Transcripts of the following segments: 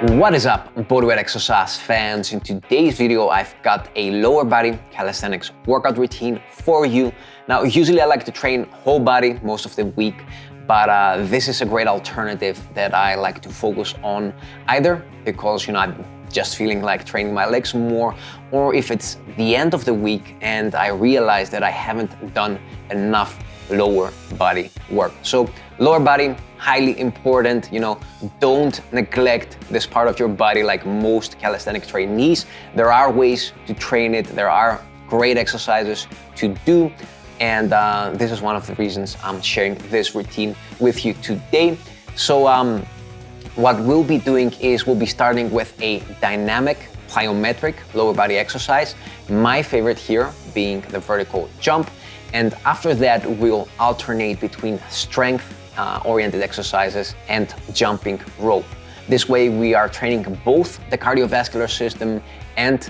What is up, bodyweight exercise fans? In today's video, I've got a lower body calisthenics workout routine for you. Now, usually I like to train whole body most of the week, but this is a great alternative that I like to focus on, either because, I'm just feeling like training my legs more, or if it's the end of the week and I realize that I haven't done enough lower body work. So lower body, highly important, don't neglect this part of your body like most calisthenic trainees. There are ways to train it. There are great exercises to do. And this is one of the reasons I'm sharing this routine with you today. So what we'll be doing is we'll be starting with a dynamic plyometric lower body exercise. My favorite here being the vertical jump. And after that, we'll alternate between strength-oriented exercises and jumping rope. This way, we are training both the cardiovascular system and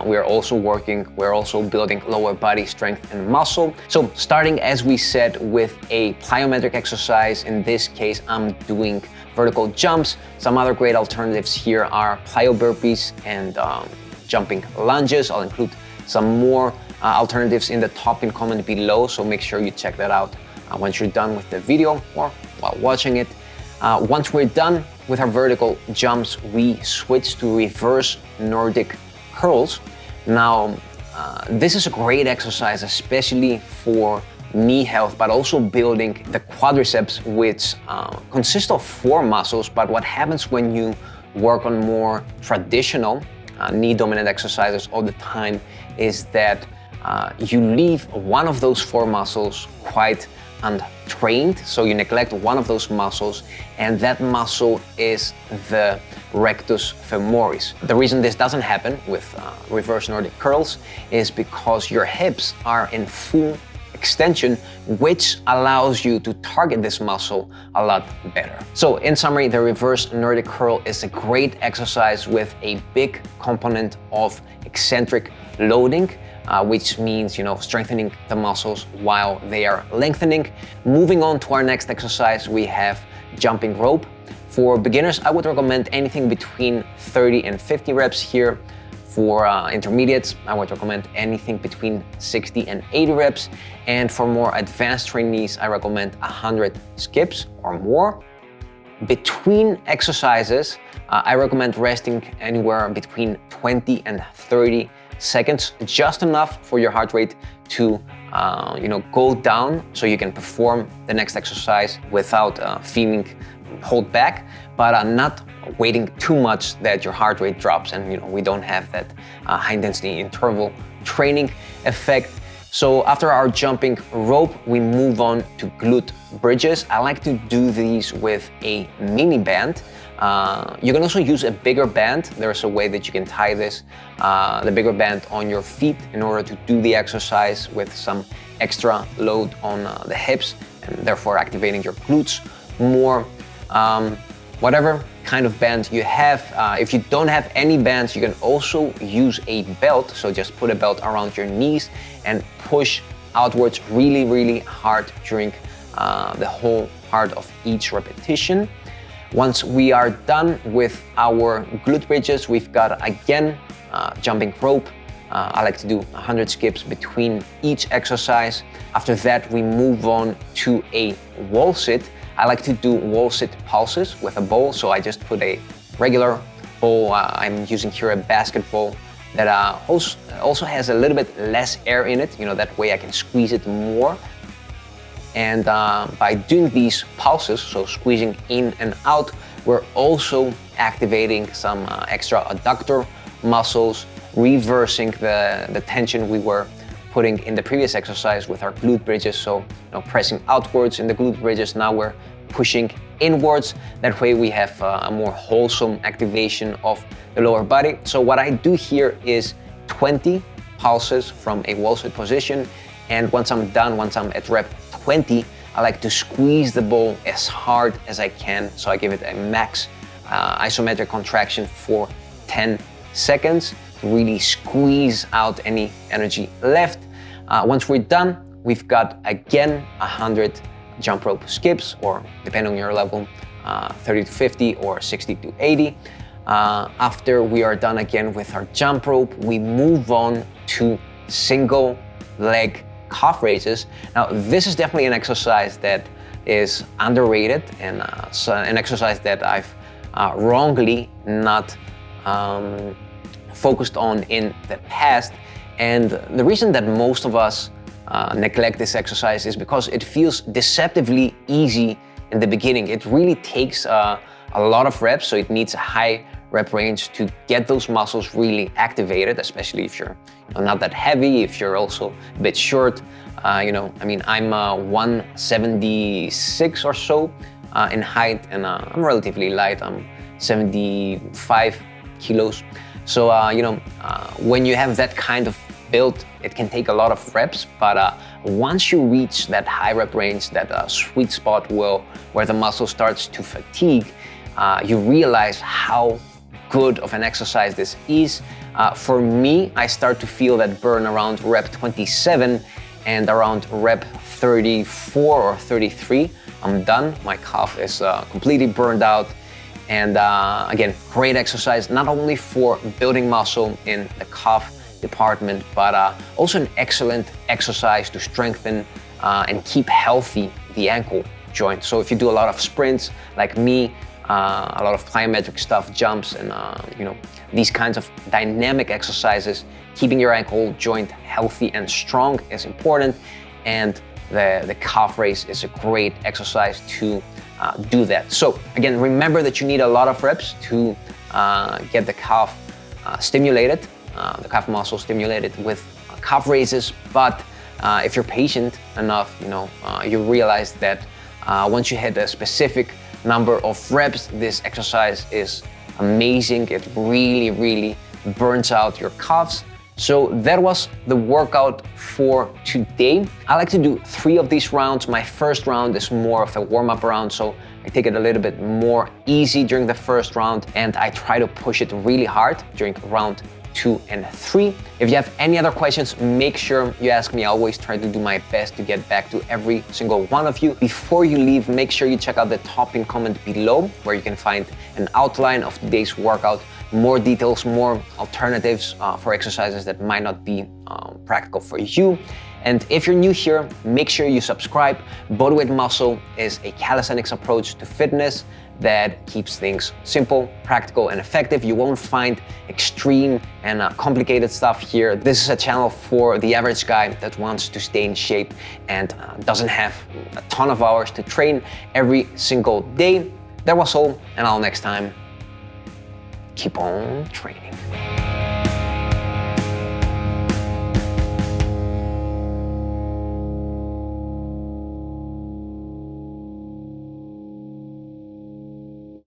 we're also building lower body strength and muscle. So starting, as we said, with a plyometric exercise. In this case, I'm doing vertical jumps. Some other great alternatives here are plyo burpees and jumping lunges. I'll include some more alternatives in the top pin comment below, so make sure you check that out once you're done with the video or while watching it. Once we're done with our vertical jumps, we switch to reverse Nordic curls. Now, this is a great exercise, especially for knee health, but also building the quadriceps, which consists of 4 muscles. But what happens when you work on more traditional knee dominant exercises all the time is that you leave one of those 4 muscles quite untrained. So you neglect one of those muscles, and that muscle is the rectus femoris. The reason this doesn't happen with reverse Nordic curls is because your hips are in full extension, which allows you to target this muscle a lot better. So in summary, the reverse Nordic curl is a great exercise with a big component of eccentric loading, which means, strengthening the muscles while they are lengthening. Moving on to our next exercise, we have jumping rope. For beginners, I would recommend anything between 30 and 50 reps here. For intermediates, I would recommend anything between 60 and 80 reps. And for more advanced trainees, I recommend 100 skips or more. Between exercises, I recommend resting anywhere between 20 and 30 seconds, just enough for your heart rate to go down so you can perform the next exercise without feeling hold back, but not waiting too much that your heart rate drops and we don't have that high intensity interval training effect. So after our jumping rope, we move on to glute bridges. I like to do these with a mini band. You can also use a bigger band. There's a way that you can tie this, the bigger band on your feet in order to do the exercise with some extra load on the hips and therefore activating your glutes more. Whatever kind of band you have. If you don't have any bands, you can also use a belt. So just put a belt around your knees and push outwards really, really hard during the whole part of each repetition. Once we are done with our glute bridges, we've got again jumping rope. I like to do 100 skips between each exercise. After that, we move on to a wall sit. I like to do wall sit pulses with a bowl. So I just put a regular bowl. I'm using here a basketball that also has a little bit less air in it. That way I can squeeze it more. And by doing these pulses, so squeezing in and out, we're also activating some extra adductor muscles, reversing the tension we were putting in the previous exercise with our glute bridges. So pressing outwards in the glute bridges, now we're pushing inwards. That way we have a more wholesome activation of the lower body. So what I do here is 20 pulses from a wall sit position. And once I'm done, once I'm at rep 20, I like to squeeze the ball as hard as I can. So I give it a max isometric contraction for 10 seconds to really squeeze out any energy left. Once we're done, we've got again 100 jump rope skips, or depending on your level, 30 to 50 or 60 to 80. After we are done again with our jump rope, we move on to single leg calf raises. Now, this is definitely an exercise that is underrated and so an exercise that I've wrongly not focused on in the past. And the reason that most of us neglect this exercise is because it feels deceptively easy in the beginning. It really takes a lot of reps, so it needs a high rep range to get those muscles really activated, especially if you're not that heavy, if you're also a bit short. I mean, I'm 176 or so in height, and I'm relatively light. I'm 75 kilos. So, when you have that kind of build, it can take a lot of reps, but once you reach that high rep range, that sweet spot where the muscle starts to fatigue, you realize how good of an exercise this is. For me, I start to feel that burn around rep 27, and around rep 34 or 33, I'm done. My calf is completely burned out. And again, great exercise, not only for building muscle in the calf department, but also an excellent exercise to strengthen and keep healthy the ankle joint. So if you do a lot of sprints like me, a lot of plyometric stuff, jumps, and these kinds of dynamic exercises, keeping your ankle joint healthy and strong is important, and the calf raise is a great exercise to do that. So again, remember that you need a lot of reps to get the calf stimulated, the calf muscle stimulated with calf raises. But if you're patient enough, you realize that once you hit a specific number of reps, this exercise is amazing. It really, really burns out your calves. So that was the workout for today. I like to do 3 of these rounds. My first round is more of a warm-up round, so I take it a little bit more easy during the first round, and I try to push it really hard during round 2 and 3. If you have any other questions, make sure you ask me. I always try to do my best to get back to every single one of you. Before you leave, make sure you check out the top pinned comment below, where you can find an outline of today's workout, more details, more alternatives for exercises that might not be practical for you. And if you're new here, make sure you subscribe. Bodyweight Muscle is a calisthenics approach to fitness that keeps things simple, practical, and effective. You won't find extreme and complicated stuff here. This is a channel for the average guy that wants to stay in shape and doesn't have a ton of hours to train every single day. That was all, and until next time, keep on training.